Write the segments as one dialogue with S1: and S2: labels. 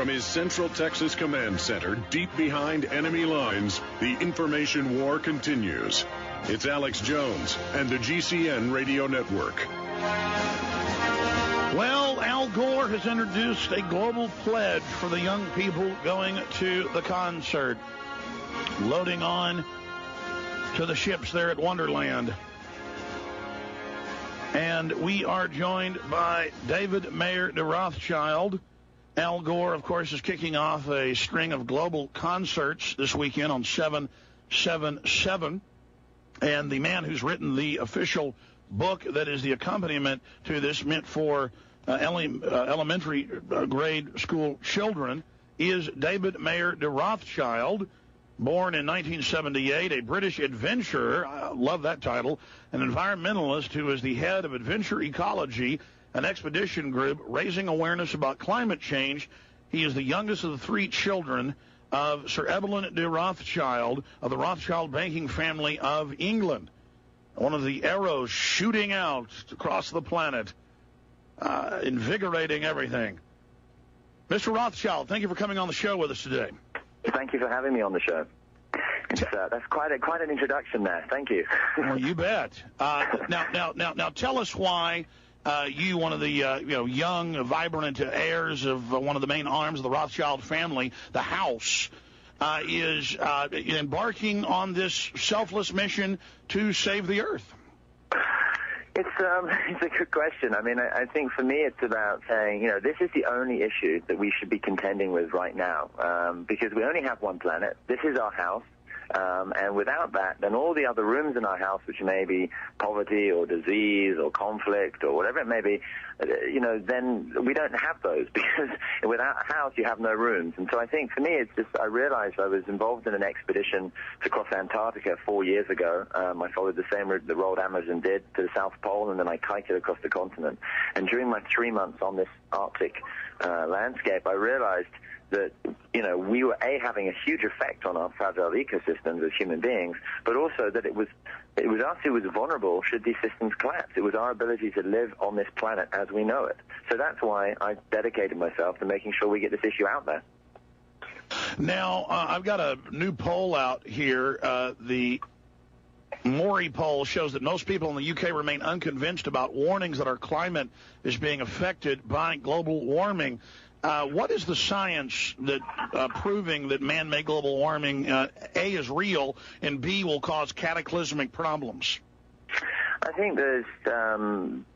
S1: From his Central Texas Command Center, deep behind enemy lines, the information war continues. It's Alex Jones and the GCN Radio Network.
S2: Well, Al Gore has introduced a global pledge for the young people going to the concert, loading on to the ships there at Wonderland. And we are joined by David Mayer de Rothschild. Al Gore, of course, is kicking off a string of global concerts this weekend on 7/7/7. And the man who's written the official book that is the accompaniment to this, meant for elementary grade school children, is David Mayer de Rothschild, born in 1978, a British adventurer, I love that title, an environmentalist who is the head of Adventure Ecology, an expedition group raising awareness about climate change. He is the youngest of the three children of Sir Evelyn de Rothschild of the Rothschild banking family of England. One of the arrows shooting out across the planet, invigorating everything. Mr. Rothschild, thank you for coming on the show with us today.
S3: Thank you for having me on the show. That's quite an introduction there. Thank you.
S2: Well, you bet. Now, tell us why you, one of the young, vibrant heirs of one of the main arms of the Rothschild family, the house, is embarking on this selfless mission to save the earth.
S3: It's a good question. I mean, I think for me it's about saying, this is the only issue that we should be contending with right now, because we only have one planet. This is our house. And without that, then all the other rooms in our house, which may be poverty or disease or conflict or whatever it may be, then we don't have those, because without a house, you have no rooms. And so I think for me, it's just, I realized I was involved in an expedition to cross Antarctica 4 years ago. I followed the same route that Roald Amundsen did to the South Pole, and then I kited across the continent. And during my 3 months on this Arctic landscape, I realized that, we were, having a huge effect on our fragile ecosystems as human beings, but also that it was us who was vulnerable should these systems collapse. It was our ability to live on this planet as we know it. So that's why I dedicated myself to making sure we get this issue out there.
S2: Now, I've got a new poll out here. The Maury poll shows that most people in the UK remain unconvinced about warnings that our climate is being affected by global warming. What is the science that proving that man-made global warming, A, is real, and B, will cause cataclysmic problems?
S3: I think there's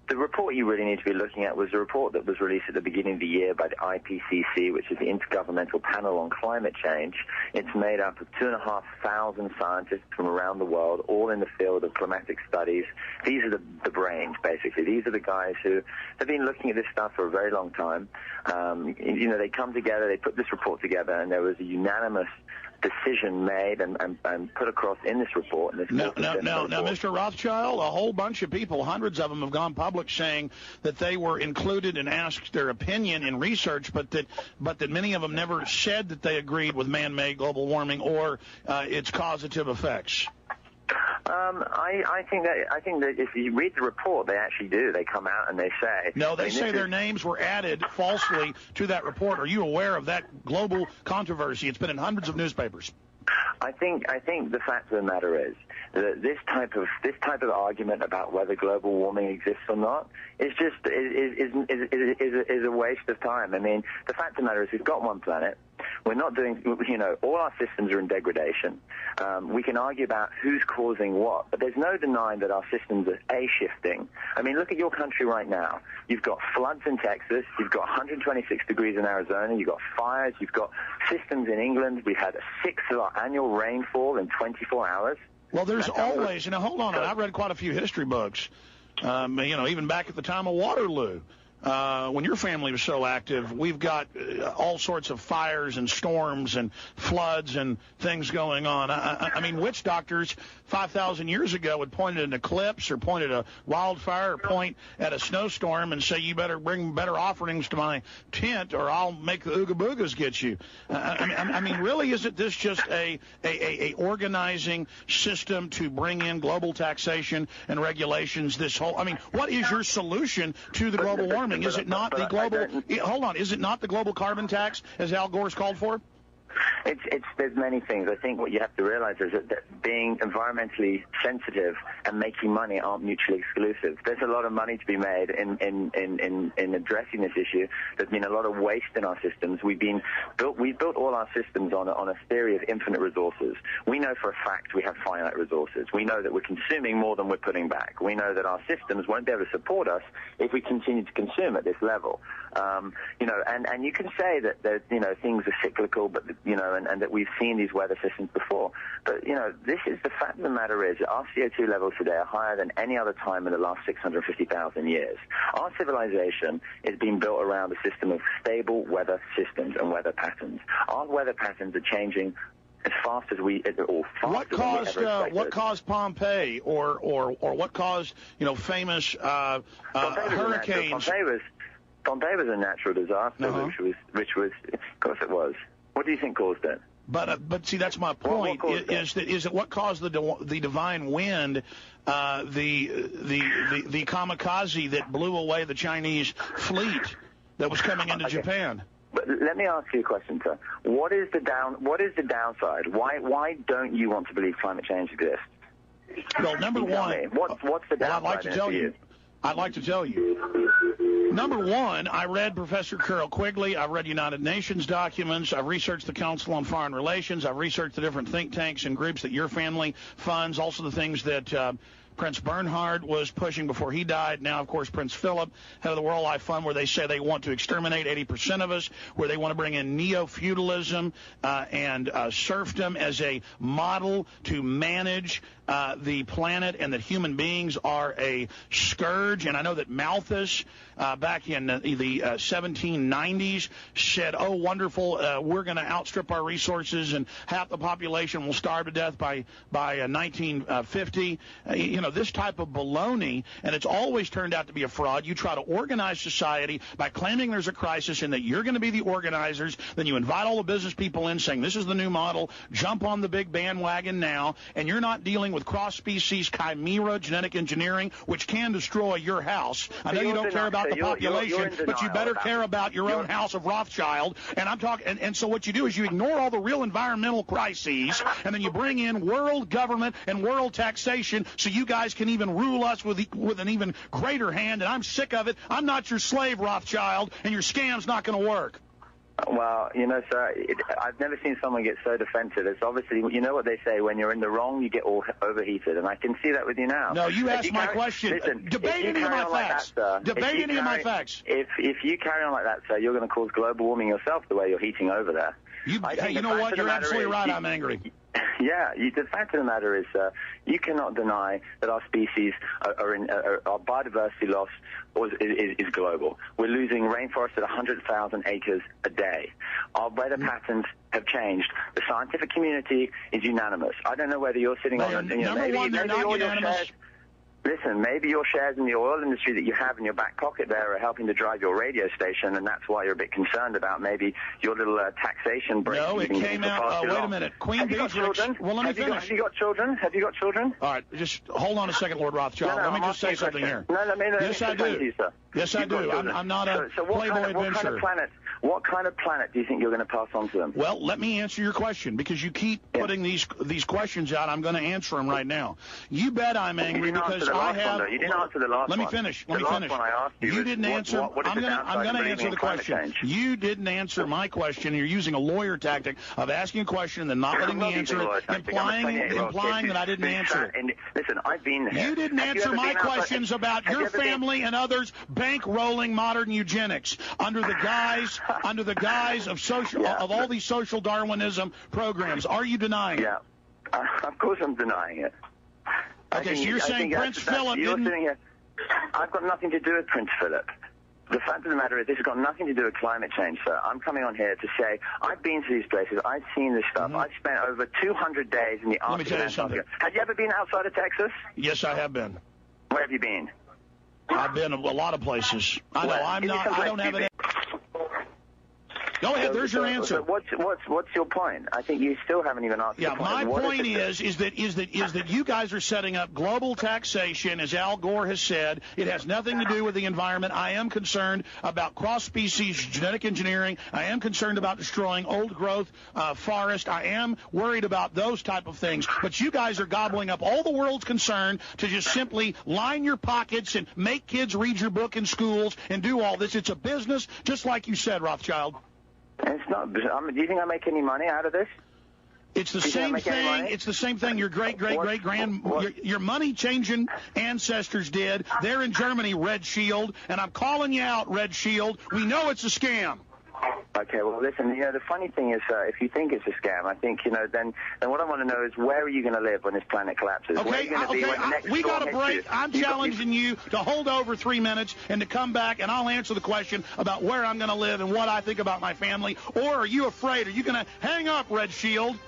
S3: the report you really need to be looking at was a report that was released at the beginning of the year by the IPCC, which is the Intergovernmental Panel on Climate Change. It's made up of 2,500 scientists from around the world, all in the field of climatic studies. These are the brains, basically. These are the guys who have been looking at this stuff for a very long time. They come together, they put this report together, and there was a unanimous decision made and put across in this report.
S2: Now, Mr. Rothschild, a whole bunch of people, hundreds of them, have gone public saying that they were included and asked their opinion in research, but that many of them never said that they agreed with man-made global warming or its causative effects.
S3: I think that if you read the report, they actually do. They come out and they say.
S2: No, they say their names were added falsely to that report. Are you aware of that global controversy? It's been in hundreds of newspapers.
S3: I think the fact of the matter is that this type of argument about whether global warming exists or not is just is a waste of time. I mean, the fact of the matter is we've got one planet. We're not doing, all our systems are in degradation. We can argue about who's causing what, but there's no denying that our systems are shifting. I mean, look at your country right now. You've got floods in Texas. You've got 126 degrees in Arizona. You've got fires. You've got systems in England. We've had a sixth of our annual rainfall in 24 hours.
S2: Well, there's always, hold on. I've read quite a few history books, even back at the time of Waterloo. When your family was so active, we've got all sorts of fires and storms and floods and things going on. I mean, witch doctors 5,000 years ago would point at an eclipse or point at a wildfire or point at a snowstorm and say, you better bring better offerings to my tent or I'll make the Ooga Boogas get you. I mean, really, isn't this just a organizing system to bring in global taxation and regulations? What is your solution to the global warming? warming. Is it not the global? Hold on. Is it not the global carbon tax, as Al Gore's called for?
S3: There's many things. I think what you have to realize is that being environmentally sensitive and making money aren't mutually exclusive. There's a lot of money to be made in addressing this issue. There's been a lot of waste in our systems. We've built all our systems on a theory of infinite resources. We know for a fact we have finite resources. We know that we're consuming more than we're putting back. We know that our systems won't be able to support us if we continue to consume at this level. And you can say that things are cyclical, but and that we've seen these weather systems before. But, this is the fact of the matter is that our CO2 levels today are higher than any other time in the last 650,000 years. Our civilization is being built around a system of stable weather systems and weather patterns. Our weather patterns are changing as fast as we, or faster
S2: What caused Pompeii, or what caused, famous hurricanes?
S3: Pompeii was a natural disaster, which was, of course it was. What do you think caused it?
S2: But see, that's my point. Is that what caused the divine wind, the kamikaze that blew away the Chinese fleet that was coming into Japan?
S3: But let me ask you a question, sir. What is the downside? Why don't you want to believe climate change exists?
S2: Well, number one,
S3: what's the downside?
S2: I'd like to tell you. I'd like to tell you. Number one, I read Professor Carol Quigley. I've read United Nations documents. I've researched the Council on Foreign Relations. I've researched the different think tanks and groups that your family funds, also the things that Prince Bernhard was pushing before he died. Now, of course, Prince Philip, head of the World Life Fund, where they say they want to exterminate 80% of us, where they want to bring in neo-feudalism and serfdom as a model to manage the planet, and that human beings are a scourge. And I know that Malthus, back in the 1790s, said, oh, wonderful, we're going to outstrip our resources and half the population will starve to death by 1950. This type of baloney, and it's always turned out to be a fraud. You try to organize society by claiming there's a crisis and that you're going to be the organizers. Then you invite all the business people in saying this is the new model. Jump on the big bandwagon now, and you're not dealing with cross-species chimera genetic engineering, which can destroy your house. I know you don't care about the population, but you better care about your own house of Rothschild. And I'm talking, and so what you do is you ignore all the real environmental crises, and then you bring in world government and world taxation so you guys can even rule us with an even greater hand. And I'm sick of it. I'm not your slave, Rothschild, and your scam's not going to work.
S3: Well, sir, I've never seen someone get so defensive. It's obviously, what they say, when you're in the wrong, you get all overheated, and I can see that with you now.
S2: No, you asked my question. Listen, debate any of my facts. Debate any of my facts.
S3: If you carry on like that, sir, you're going to cause global warming yourself the way you're heating over there.
S2: You know what? You're absolutely right. I'm angry.
S3: Yeah, the fact of the matter is, you cannot deny that our species our biodiversity loss is global. We're losing rainforests at 100,000 acres a day. Our weather patterns have changed. The scientific community is unanimous. I don't know whether you're sitting on
S2: they're not unanimous.
S3: Listen, maybe your shares in the oil industry that you have in your back pocket there are helping to drive your radio station, and that's why you're a bit concerned about maybe your little taxation break.
S2: No, it came out. Wait a minute. Queen Beatrix. Well, let me finish.
S3: Have you got children? Have you got children?
S2: All right, just hold on a second, Lord Rothschild. Let me just say something here. Yes, I do. Yes, I do. I'm not a Playboy adventurer.
S3: What kind of planet do you think you're going to pass on to them?
S2: Well, let me answer your question, because you keep putting these questions out. I'm going to answer them right now. You bet I'm angry because I have.
S3: You didn't answer the last one.
S2: Let me finish. Let me finish.
S3: One I asked you
S2: didn't answer. I'm going to answer the question. You didn't answer my question. You're using a lawyer tactic of asking a question and then not letting me answer it, implying that I didn't answer it.
S3: Listen, I've been here.
S2: You didn't answer my questions about your family and others bankrolling modern eugenics under the guise of social of all these social Darwinism programs. Are you denying it?
S3: Yeah, of course I'm denying it.
S2: Okay, so you're saying Prince Philip didn't...
S3: I've got nothing to do with Prince Philip. The fact of the matter is this has got nothing to do with climate change, sir. I'm coming on here to say I've been to these places. I've seen this stuff. I've spent over 200 days in the Arctic.
S2: Let me tell you something.
S3: Have you ever been outside of Texas?
S2: Yes, I have been.
S3: Where have you been?
S2: I've been a lot of places. I know. I don't have an... Go ahead. There's your answer.
S3: What's your point? I think you still haven't even answered.
S2: Yeah, my point is that you guys are setting up global taxation, as Al Gore has said. It has nothing to do with the environment. I am concerned about cross-species genetic engineering. I am concerned about destroying old-growth forest. I am worried about those type of things. But you guys are gobbling up all the world's concern to just simply line your pockets and make kids read your book in schools and do all this. It's a business, just like you said, Rothschild.
S3: It's not. Do you think I make any money out of this?
S2: It's the same thing. It's the same thing your your money-changing ancestors did. They're in Germany, Red Shield, and I'm calling you out, Red Shield. We know it's a scam.
S3: Okay, well, listen, the funny thing is, if you think it's a scam, I think, then what I want to know is, where are you going to live when this planet collapses?
S2: Okay,
S3: where are you going to be when the next
S2: we got
S3: storm
S2: a break.
S3: hits you?
S2: I'm challenging you to hold over 3 minutes and to come back, and I'll answer the question about where I'm going to live and what I think about my family. Or are you afraid? Are you going to hang up, Red Shield?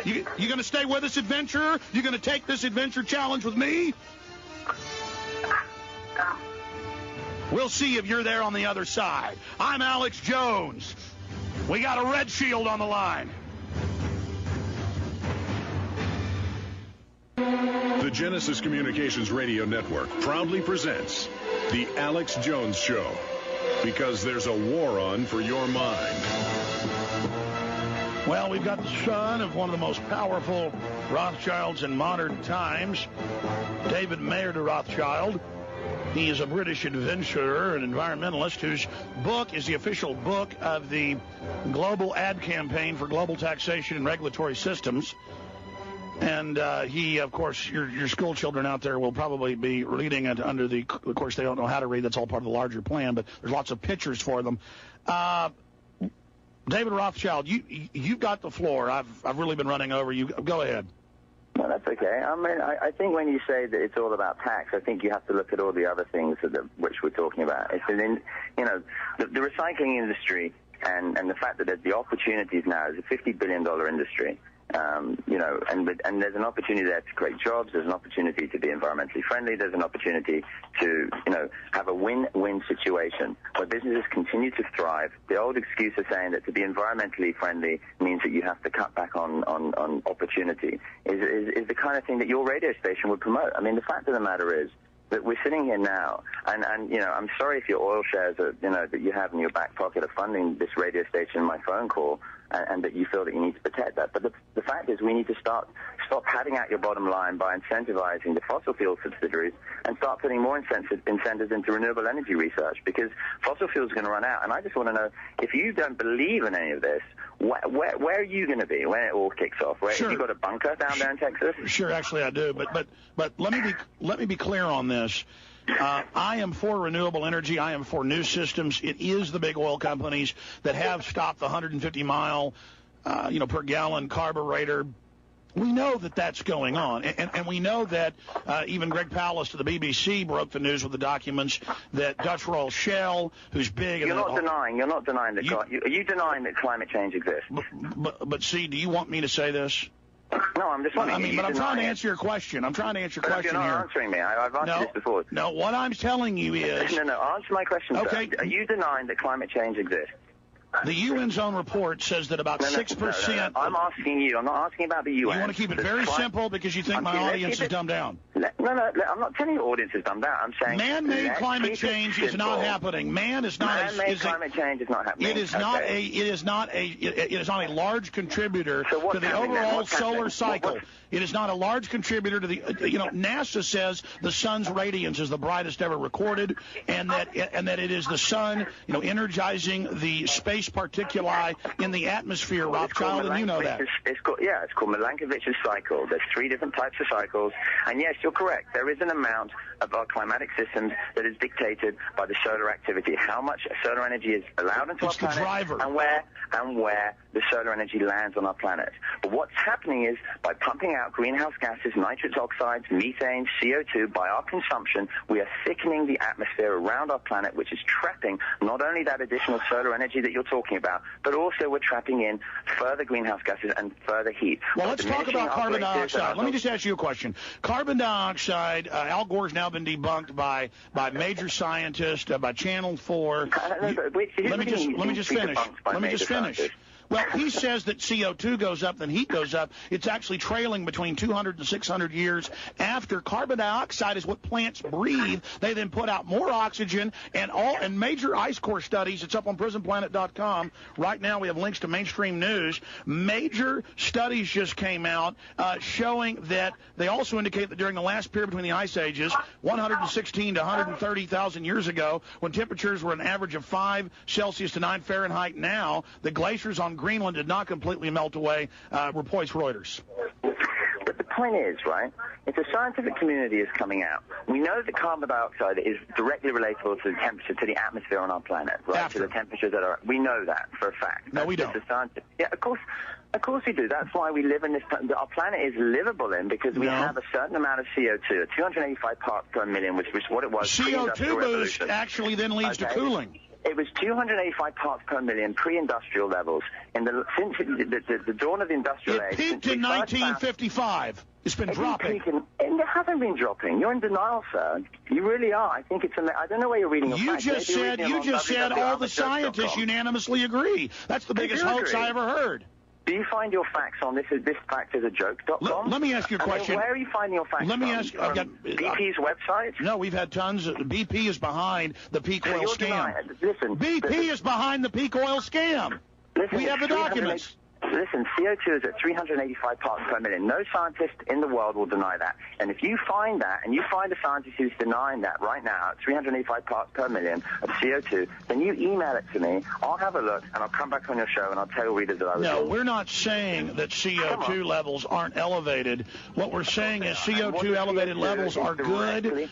S2: You going to stay with us, adventurer? You going to take this adventure challenge with me? We'll see if you're there on the other side. I'm Alex Jones. We got a Red Shield on the line.
S1: The Genesis Communications Radio Network proudly presents The Alex Jones Show, because there's a war on for your mind.
S2: Well, we've got the son of one of the most powerful Rothschilds in modern times, David Mayer de Rothschild. He is a British adventurer and environmentalist whose book is the official book of the global ad campaign for global taxation and regulatory systems. And he, of course, your school children out there will probably be reading it under the, of course, they don't know how to read. That's all part of the larger plan, but there's lots of pictures for them. David Rothschild, you've got the floor. I've really been running over you. Go ahead.
S3: No, that's okay. I mean, I think when you say that it's all about tax, I think you have to look at all the other things which we're talking about. It's the recycling industry and the fact that there's the opportunities now is a $50 billion industry. And there's an opportunity there to create jobs. There's an opportunity to be environmentally friendly. There's an opportunity to, have a win-win situation where businesses continue to thrive. The old excuse of saying that to be environmentally friendly means that you have to cut back on opportunity is the kind of thing that your radio station would promote. I mean, the fact of the matter is that we're sitting here now, and I'm sorry if your oil shares that you have in your back pocket are funding this radio station and my phone call, and that you feel that you need to protect that. But the fact is we need to stop padding out your bottom line by incentivizing the fossil fuel subsidiaries and start putting more incentives into renewable energy research, because fossil fuels are going to run out. And I just want to know, if you don't believe in any of this, where are you going to be when it all kicks off?
S2: Sure.
S3: Have you got a bunker down there in Texas?
S2: Sure, actually I do. But let me be clear on this. I am for renewable energy. I am for new systems. It is the big oil companies that have stopped the 150-mile, per gallon carburetor. We know that that's going on, and we know that even Greg Palast of the BBC broke the news with the documents that Dutch Royal Shell, who's big.
S3: You're not denying that. Are you denying that climate change exists?
S2: But see, do you want me to say this?
S3: No, I'm just wondering.
S2: But I'm trying to answer your question. I'm trying to answer your question
S3: here. You're not
S2: here.
S3: answering me. I've answered this before.
S2: No, what I'm telling you is...
S3: No, answer my question,
S2: okay.
S3: Sir. Are you denying that climate change exists?
S2: The UN's own report says that about 6%...
S3: No. I'm asking you. I'm not asking about the UN.
S2: You want to keep it very simple because you think my audience is dumbed down.
S3: No, I'm not telling your audience is dumbed down. I'm saying...
S2: Man-made climate change is not happening. Man-made
S3: climate change is not happening.
S2: It is not a large contributor to the overall solar cycle. It is not a large contributor to the... NASA says the sun's radiance is the brightest ever recorded, and that it is the sun, energizing the space particuli in the atmosphere, Rothschild, and you know that.
S3: It's called Milankovitch's cycle. There's 3 different types of cycles, and yes, you're correct. There is an amount of our climatic systems that is dictated by the solar activity. How much solar energy is allowed into our planet,
S2: driver.
S3: and where the solar energy lands on our planet. But what's happening is, by pumping out greenhouse gases, nitrous oxides, methane, CO2, by our consumption, we are thickening the atmosphere around our planet, which is trapping not only that additional solar energy that you're talking about, but also we're trapping in further greenhouse gases and further heat.
S2: Well, let's talk about carbon dioxide. Let me just ask you a question. Carbon dioxide dioxide, Al Gore's now been debunked by major scientists, by Channel 4. Let me just finish. Well, he says that CO2 goes up, then heat goes up. It's actually trailing between 200 and 600 years after. Carbon dioxide is what plants breathe. They then put out more oxygen, and major ice core studies, it's up on prisonplanet.com. Right now we have links to mainstream news. Major studies just came out showing that they also indicate that during the last period between the ice ages, 116 to 130,000 years ago, when temperatures were an average of 5 Celsius to 9 Fahrenheit now, the glaciers on Greenland did not completely melt away, reports Reuters.
S3: But the point is, right, if the scientific community is coming out, we know that carbon dioxide is directly relatable to the temperature, to the atmosphere on our planet, right, to the temperatures that are, we know that for a fact.
S2: No, we don't.
S3: Yeah, of course we do. That's why we live in this, our planet is livable in, because we have a certain amount of CO2, 285 parts per million, which was what it was.
S2: CO2 boost actually then leads to cooling.
S3: It was 285 parts per million pre-industrial levels. Since the dawn of the industrial age.
S2: It peaked in 1955. It's been dropping.
S3: And it hasn't been dropping. You're in denial, sir. You really are. I think it's. I don't know where you're reading your facts.
S2: You just said all the scientists unanimously agree. That's the biggest hoax I ever heard.
S3: Do you find your facts on this fact is a joke.com?
S2: Let me ask you a question.
S3: Where are you finding your facts
S2: Let me ask you. I've got
S3: BP's website?
S2: No, we've had tons. BP is behind the peak oil scam.
S3: Listen.
S2: BP is behind the peak oil scam.
S3: Listen,
S2: we have the documents.
S3: Listen, CO2 is at 385 parts per million. No scientist in the world will deny that. And if you find that, and you find a scientist who's denying that right now at 385 parts per million of CO2, then you email it to me. I'll have a look, and I'll come back on your show, and I'll tell readers that I was
S2: No, we're not saying that CO2 levels aren't elevated. What we're saying is CO2 elevated levels are good.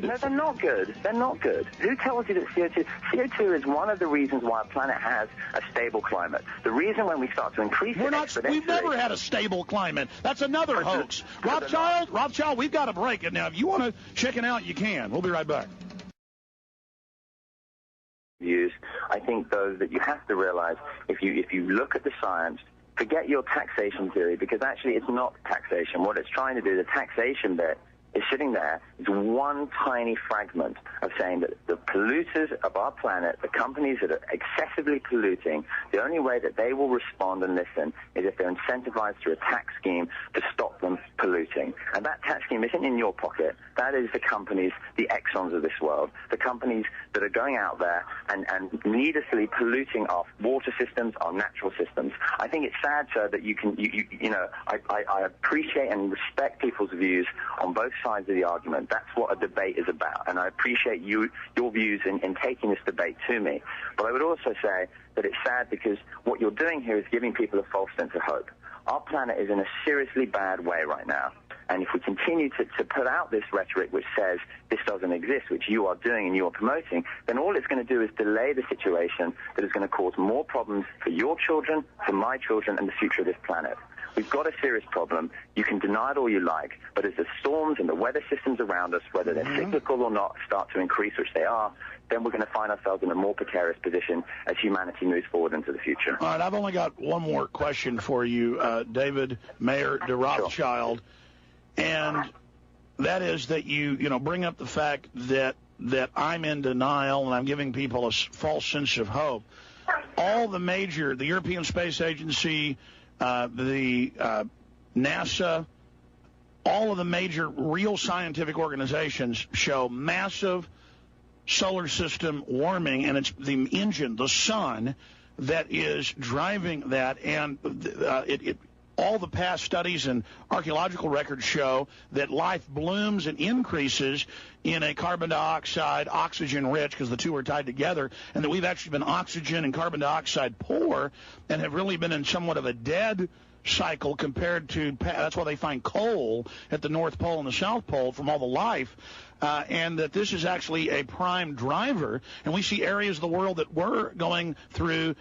S3: No, they're not good. They're not good. Who tells you that CO2 is one of the reasons why our planet has a stable climate. The reason when we start to increase
S2: we've never had a stable climate. That's another hoax. Rothschild, we've got to break it now. If you want to check it out, you can. We'll be right back.
S3: Views, I think, though, that you have to realize if you look at the science, forget your taxation theory, because actually it's not taxation. What it's trying to do, the taxation bit, is sitting there. It's one tiny fragment of saying that the polluters of our planet, the companies that are excessively polluting, the only way that they will respond and listen is if they're incentivized through a tax scheme to stop them polluting. And that tax scheme isn't in your pocket. That is the companies, the Exxons of this world, the companies that are going out there and needlessly polluting our water systems, our natural systems. I think it's sad, sir, that I appreciate and respect people's views on both sides of the argument. That's what a debate is about, and I appreciate your views in taking this debate to me. But I would also say that it's sad because what you're doing here is giving people a false sense of hope. Our planet is in a seriously bad way right now, and if we continue to put out this rhetoric which says this doesn't exist, which you are doing and you are promoting, then all it's going to do is delay the situation that is going to cause more problems for your children, for my children, and the future of this planet. We've got a serious problem. You can deny it all you like, but as the storms and the weather systems around us, whether they're cyclical or not, start to increase, which they are, then we're going to find ourselves in a more precarious position as humanity moves forward into the future.
S2: All right, I've only got one more question for you, David Mayer de Rothschild, and that is that you bring up the fact that I'm in denial and I'm giving people a false sense of hope. All the European Space Agency, the NASA, all of the major real scientific organizations show massive solar system warming, and it's the engine, the sun, that is driving that. And all the past studies and archaeological records show that life blooms and increases in a carbon dioxide, oxygen rich, because the two are tied together, and that we've actually been oxygen and carbon dioxide poor and have really been in somewhat of a dead cycle compared to, that's why they find coal at the North Pole and the South Pole from all the life, and that this is actually a prime driver. And we see areas of the world that were going through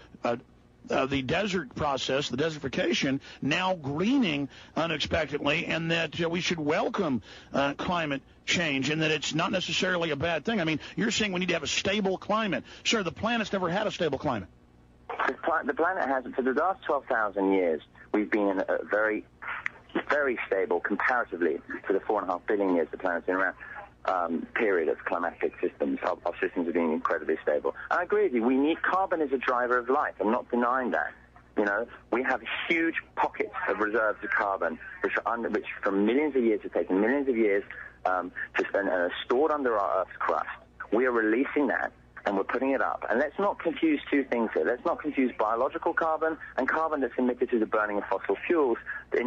S2: the desert process, the desertification, now greening unexpectedly, and that we should welcome climate change, and that it's not necessarily a bad thing. I mean, you're saying we need to have a stable climate. Sir, the planet's never had a stable climate.
S3: The planet hasn't. For the last 12,000 years, we've been in a very very stable comparatively to the 4.5 billion years the planet's been around. Period of climatic systems. Our systems are being incredibly stable. I agree with you. We need carbon as a driver of life. I'm not denying that. You know, we have huge pockets of reserves of carbon, which from millions of years have taken millions of years to spend and are stored under our Earth's crust. We are releasing that, and we're putting it up. And let's not confuse two things here. Let's not confuse biological carbon and carbon that's emitted through the burning of fossil fuels.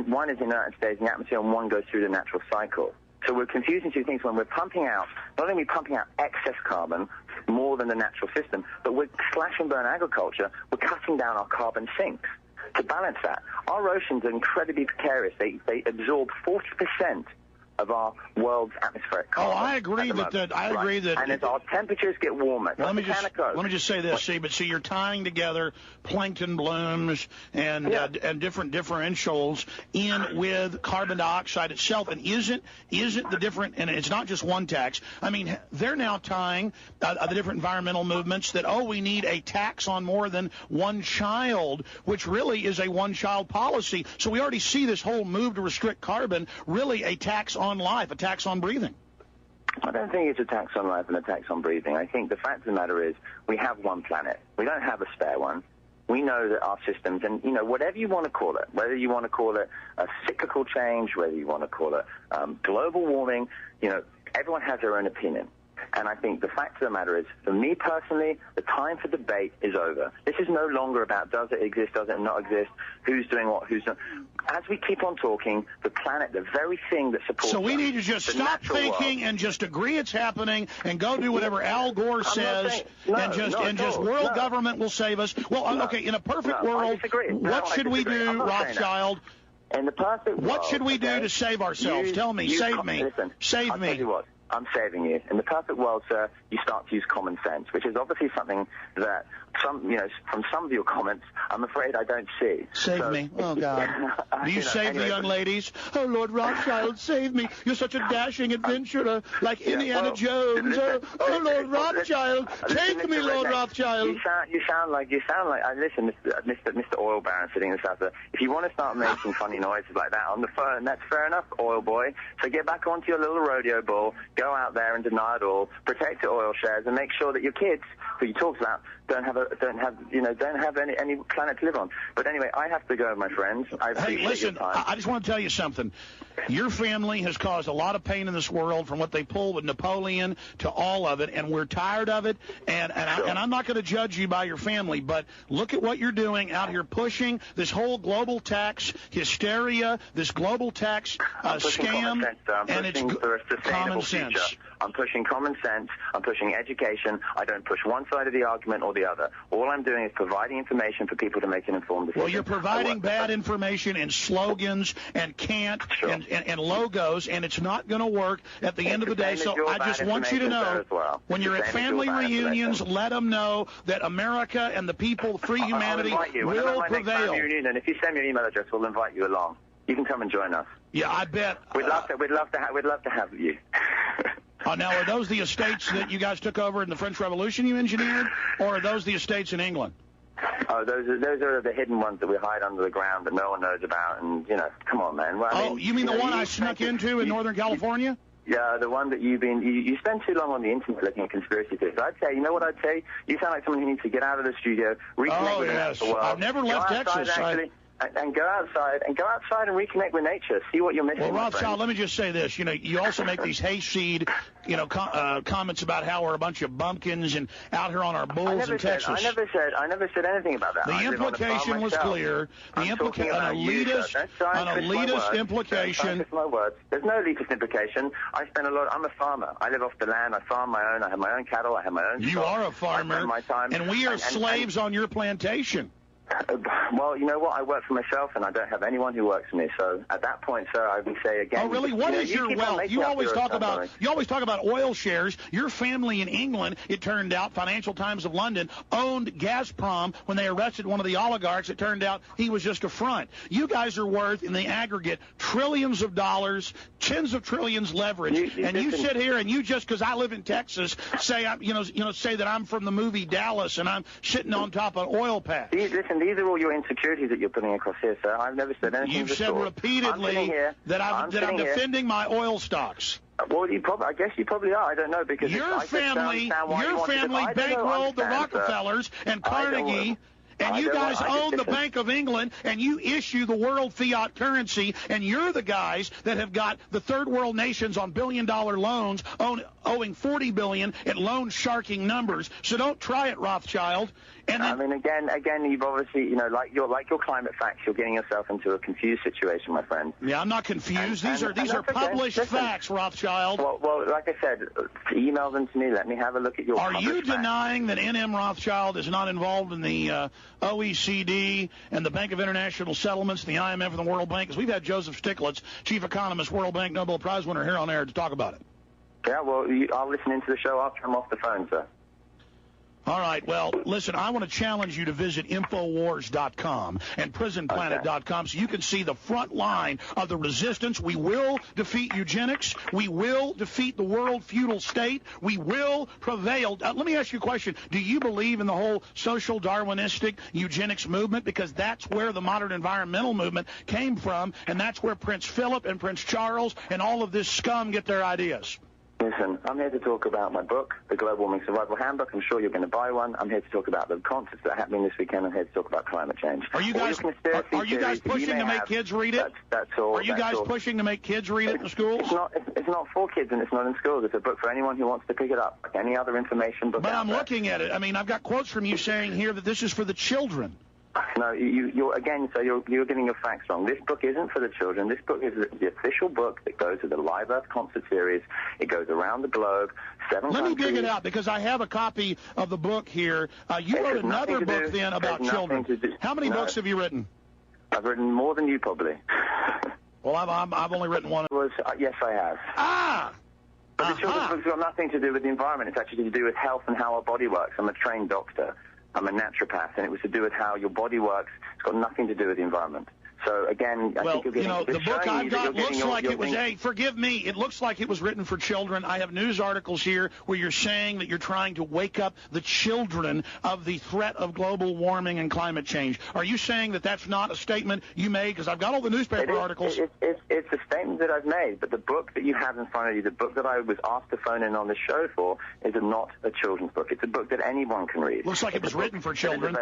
S3: One is inert and stays in the atmosphere, and one goes through the natural cycle. So we're confusing two things when we're pumping out, not only are we pumping out excess carbon, more than the natural system, but with slash and burn agriculture, we're cutting down our carbon sinks. To balance that, our oceans are incredibly precarious. They absorb 40% of our world's atmospheric carbon.
S2: Oh, I agree that.
S3: And as our temperatures get warmer,
S2: let me just say this. See, you're tying together plankton blooms and different differentials in with carbon dioxide itself. And isn't the different? And it's not just one tax. I mean, they're now tying the different environmental movements that we need a tax on more than one child, which really is a one-child policy. So we already see this whole move to restrict carbon really a tax on life, a tax on breathing.
S3: I don't think it's a tax on life and a tax on breathing. I think the fact of the matter is we have one planet. We don't have a spare one. We know that our systems, and, you know, whatever you want to call it, whether you want to call it a cyclical change, whether you want to call it global warming, you know, everyone has their own opinion. And I think the fact of the matter is, for me personally, the time for debate is over. This is no longer about does it exist, does it not exist, who's doing what, who's not. As we keep on talking, the planet, the very thing that supports
S2: So we need to just stop thinking
S3: world,
S2: and just agree it's happening and go do whatever Al Gore says and just world government will save us. Well, okay, in a perfect world, what should we do, Rothschild?
S3: In the perfect world,
S2: what should we do to save ourselves? Tell me, save me.
S3: Listen,
S2: save
S3: I'll
S2: me.
S3: tell you what. I'm saving you. In the perfect world, sir, you start to use common sense, which is obviously something that from some of your comments, I'm afraid I don't see.
S2: Save me. Oh, God. Do you save the young ladies? Oh, Lord Rothschild, save me. You're such a dashing adventurer, like Indiana Jones.
S3: Listen,
S2: Lord Rothschild, take me, Lord Rothschild.
S3: You sound like. Listen, Mr. Oil Baron sitting in the south there. If you want to start making funny noises like that on the phone, that's fair enough, oil boy. So get back onto your little rodeo bull, go out there and deny it all, protect your oil shares, and make sure that your kids, who you talked about, don't have any planet to live on. But anyway, I have to go, my friends.
S2: Hey, listen, I just want to tell you something. Your family has caused a lot of pain in this world, from what they pulled with Napoleon to all of it, and we're tired of it. And I'm not going to judge you by your family, but look at what you're doing out here, pushing this whole global tax hysteria, this global tax scam, and it's common sense.
S3: I'm pushing common sense. I'm pushing education. I don't push one side of the argument or the other. All I'm doing is providing information for people to make an informed decision.
S2: Well, you're providing bad information and slogans and cant and logos, and it's not going to work at the end of the day. So I just want you to know, when you're at family reunions, let them know that America and the people, free humanity, will prevail.
S3: And if you send me your email address, we'll invite you along. You can come and join us.
S2: Yeah, I bet.
S3: We'd love to have you.
S2: Now, are those the estates that you guys took over in the French Revolution you engineered, or are those the estates in England?
S3: Oh, those are the hidden ones that we hide under the ground that no one knows about, and, you know, come on, man. Well,
S2: you mean the one I snuck into in Northern California?
S3: Yeah, the one that you spend too long on the internet looking at conspiracy theories. I'd say, you know what I'd say? You sound like someone who needs to get out of the studio, reconnect with the natural world.
S2: I've never left Texas.
S3: And go outside and reconnect with nature. See what you're missing.
S2: Well, Rothschild, let me just say this. You know, you also make these hayseed, comments about how we're a bunch of bumpkins and out here on our bulls in Texas.
S3: I never said anything about that.
S2: The implication was clear. An elitist implication.
S3: My words. There's no elitist implication. I spend a lot. I'm a farmer. I live off the land. I farm my own. I have my own cattle. I have my own.
S2: You are a farmer. I spend my time, and we are slaves on your plantation.
S3: Well, you know what? I work for myself, and I don't have anyone who works for me. So at that point, sir, I would say again.
S2: Oh, really? What is your wealth? You always talk about oil shares. Your family in England, it turned out, Financial Times of London owned Gazprom when they arrested one of the oligarchs. It turned out he was just a front. You guys are worth, in the aggregate, trillions of dollars, tens of trillions leverage, you sit here and you just, because I live in Texas, say say that I'm from the movie Dallas and I'm sitting on top of an oil patch.
S3: Listen, these are all your insecurities that you're putting across here, sir. I've never said anything.
S2: You've said repeatedly that I'm defending my oil stocks.
S3: Well, I guess you probably are. I don't know, because
S2: your family bankrolled the Rockefellers and Carnegie. And you guys own the Bank of England, and you issue the world fiat currency, and you're the guys that have got the third world nations on billion-dollar loans owing $40 billion at loan-sharking numbers. So don't try it, Rothschild. And then,
S3: I mean, again, you've obviously, like your climate facts, you're getting yourself into a confused situation, my friend.
S2: Yeah, I'm not confused. These are published facts, Rothschild.
S3: Well, like I said, email them to me. Let me have a look at your
S2: Are you
S3: facts.
S2: denying that N.M. Rothschild is not involved in the OECD and the Bank of International Settlements, the IMF, and the World Bank? Because we've had Joseph Stiglitz, chief economist, World Bank Nobel Prize winner, here on air to talk about it.
S3: Yeah, well, I'll listen into the show after I'm off the phone, sir.
S2: All right, well, listen, I want to challenge you to visit Infowars.com and PrisonPlanet.com so you can see the front line of the resistance. We will defeat eugenics. We will defeat the world feudal state. We will prevail. Let me ask you a question. Do you believe in the whole social Darwinistic eugenics movement? Because that's where the modern environmental movement came from, and that's where Prince Philip and Prince Charles and all of this scum get their ideas.
S3: Listen, I'm here to talk about my book, The Global Warming Survival Handbook. I'm sure you're going to buy one. I'm here to talk about the concerts that are happening this weekend. I'm here to talk about climate change.
S2: Are you guys pushing to make kids read it?
S3: That's all.
S2: Are you guys pushing to make kids read it in schools?
S3: It's not for kids, and it's not in schools. It's a book for anyone who wants to pick it up, like any other information book.
S2: But I'm looking at it. I mean, I've got quotes from you saying here that this is for the children.
S3: No, you're again, so you're getting your facts wrong. This book isn't for the children. This book is the official book that goes to the Live Earth concert series. It goes around the globe, 7 countries. Let me dig
S2: it out, because I have a copy of the book here. You wrote another book then about children. How many books have you written?
S3: I've written more than you, probably.
S2: Well, I've only written one.
S3: Yes, I have.
S2: Ah!
S3: But the children's book's got nothing to do with the environment. It's actually to do with health and how our body works. I'm a trained doctor. I'm a naturopath, and it was to do with how your body works. It's got nothing to do with the environment. So, again, I think you're getting...
S2: the book I've got looks like it was... Hey, forgive me. It looks like it was written for children. I have news articles here where you're saying that you're trying to wake up the children of the threat of global warming and climate change. Are you saying that that's not a statement you made? Because I've got all the newspaper articles.
S3: It's a statement that I've made, but the book that you have in front of you, the book that I was asked to phone in on the show for, is not a children's book. It's a book that anyone can read.
S2: Looks like it was written for children.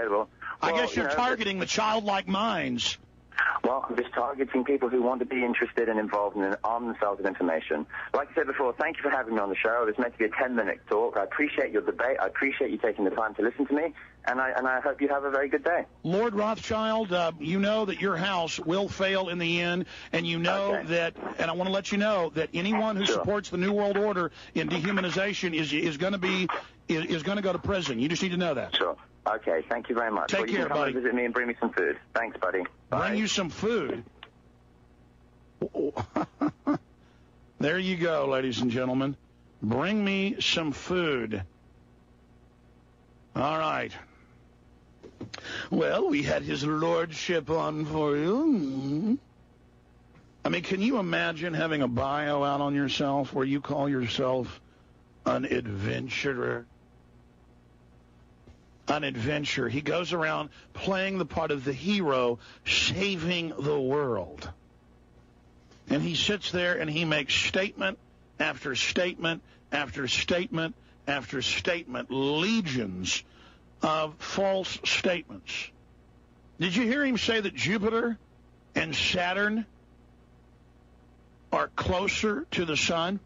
S2: I guess you're targeting the childlike minds.
S3: Well, I'm just targeting people who want to be interested and involved and arm themselves with information. Like I said before, thank you for having me on the show. It was meant to be a 10-minute talk. I appreciate your debate. I appreciate you taking the time to listen to me, and I hope you have a very good day.
S2: Lord Rothschild, you know that your house will fail in the end, and you know that, and I want to let you know that anyone who supports the New World Order in dehumanization is going to go to prison. You just need to know that.
S3: Sure. Okay, thank you very much.
S2: Take care, buddy.
S3: You can come visit me and bring me some food. Thanks, buddy. Bye.
S2: Bring you some food. There you go, ladies and gentlemen. Bring me some food. All right. Well, we had his lordship on for you. I mean, can you imagine having a bio out on yourself where you call yourself an adventurer? An adventure. He goes around playing the part of the hero, saving the world. And he sits there and he makes statement after statement after statement after statement, legions of false statements. Did you hear him say that Jupiter and Saturn are closer to the sun?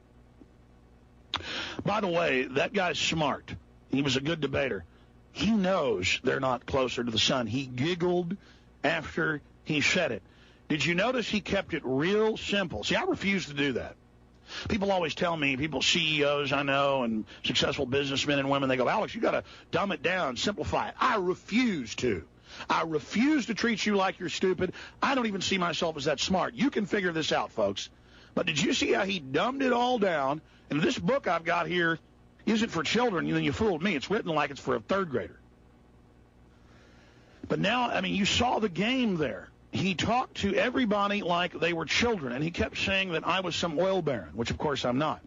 S2: By the way, that guy's smart. He was a good debater. He knows they're not closer to the sun. He giggled after he said it. Did you notice he kept it real simple? See, I refuse to do that. People always tell me, people, CEOs I know, and successful businessmen and women, they go, Alex, you got to dumb it down, simplify it. I refuse to. I refuse to treat you like you're stupid. I don't even see myself as that smart. You can figure this out, folks. But did you see how he dumbed it all down? And this book I've got here isn't for children, then you fooled me. It's written like it's for a third grader. But now, I mean, you saw the game there. He talked to everybody like they were children, and he kept saying that I was some oil baron, which, of course, I'm not.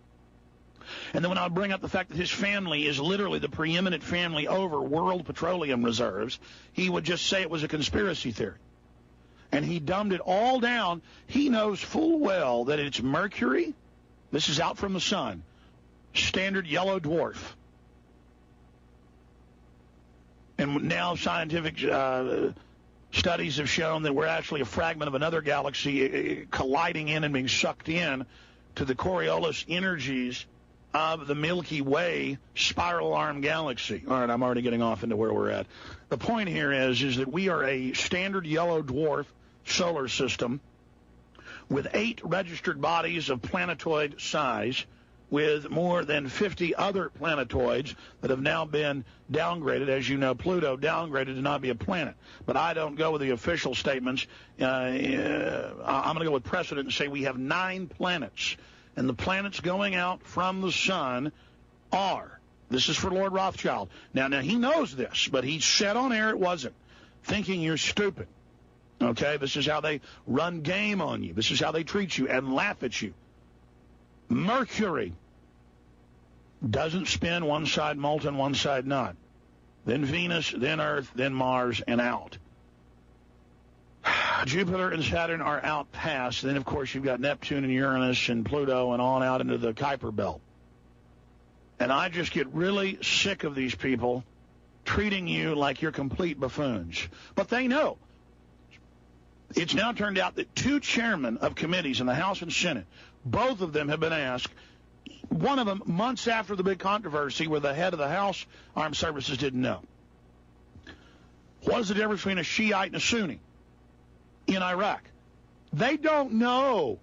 S2: And then when I would bring up the fact that his family is literally the preeminent family over world petroleum reserves, he would just say it was a conspiracy theory. And he dumbed it all down. He knows full well that it's Mercury. This is out from the sun. Standard yellow dwarf. And now scientific studies have shown that we're actually a fragment of another galaxy colliding in and being sucked in to the Coriolis energies of the Milky Way spiral arm galaxy. All right, I'm already getting off into where we're at. The point here is that we are a standard yellow dwarf solar system with 8 registered bodies of planetoid size, with more than 50 other planetoids that have now been downgraded. As you know, Pluto downgraded to not be a planet. But I don't go with the official statements. I'm going to go with precedent and say we have 9 planets. And the planets going out from the sun are, this is for Lord Rothschild. Now he knows this, but he said on air it wasn't, thinking you're stupid. Okay, this is how they run game on you. This is how they treat you and laugh at you. Mercury doesn't spin one side molten, one side not. Then Venus, then Earth, then Mars, and out. Jupiter and Saturn are out past. Then, of course, you've got Neptune and Uranus and Pluto and on out into the Kuiper Belt. And I just get really sick of these people treating you like you're complete buffoons. But they know. It's now turned out that 2 chairmen of committees in the House and Senate, both of them have been asked, one of them months after the big controversy where the head of the House Armed Services didn't know. What is the difference between a Shiite and a Sunni in Iraq? They don't know.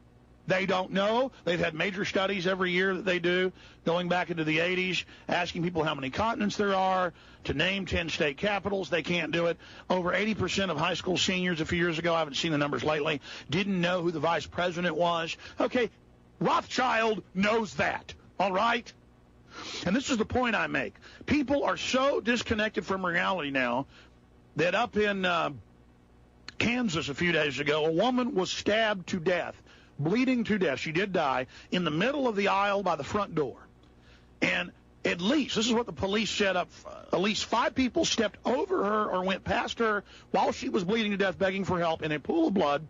S2: They don't know. They've had major studies every year that they do, going back into the 80s, asking people how many continents there are, to name 10 state capitals. They can't do it. Over 80% of high school seniors a few years ago, I haven't seen the numbers lately, didn't know who the vice president was. Okay, Rothschild knows that, all right? And this is the point I make. People are so disconnected from reality now that up in Kansas a few days ago, a woman was stabbed to death, bleeding to death. She did die in the middle of the aisle by the front door. And at least, this is what the police set up, at least 5 people stepped over her or went past her while she was bleeding to death, begging for help in a pool of blood.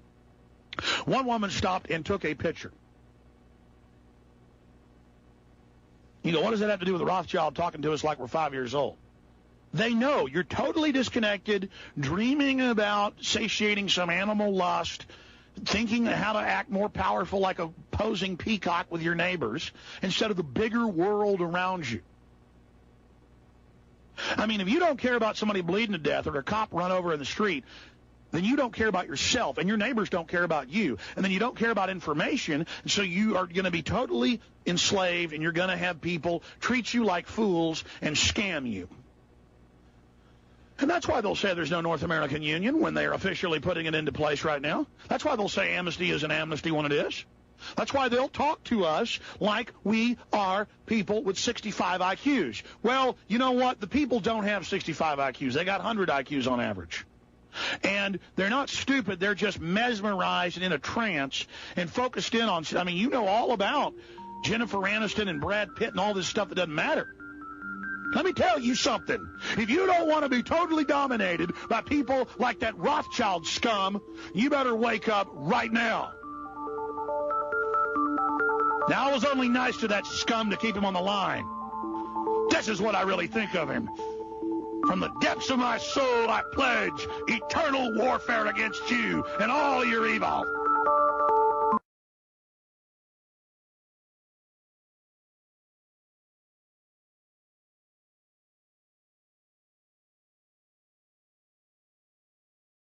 S2: One woman stopped and took a picture. You know, what does that have to do with Rothschild talking to us like we're 5 years old? They know you're totally disconnected, dreaming about satiating some animal lust, thinking how to act more powerful like a posing peacock with your neighbors instead of the bigger world around you. I mean, if you don't care about somebody bleeding to death or a cop run over in the street, then you don't care about yourself, and your neighbors don't care about you, and then you don't care about information, and so you are going to be totally enslaved, and you're going to have people treat you like fools and scam you. And that's why they'll say there's no North American Union when they are officially putting it into place right now. That's why they'll say amnesty is an amnesty when it is. That's why they'll talk to us like we are people with 65 IQs. Well, you know what? The people don't have 65 IQs. They got 100 IQs on average. And they're not stupid. They're just mesmerized and in a trance and focused in on, I mean, you know all about Jennifer Aniston and Brad Pitt and all this stuff that doesn't matter. Let me tell you something. If you don't want to be totally dominated by people like that Rothschild scum, you better wake up right now. Now, I was only nice to that scum to keep him on the line. This is what I really think of him. From the depths of my soul, I pledge eternal warfare against you and all your evil.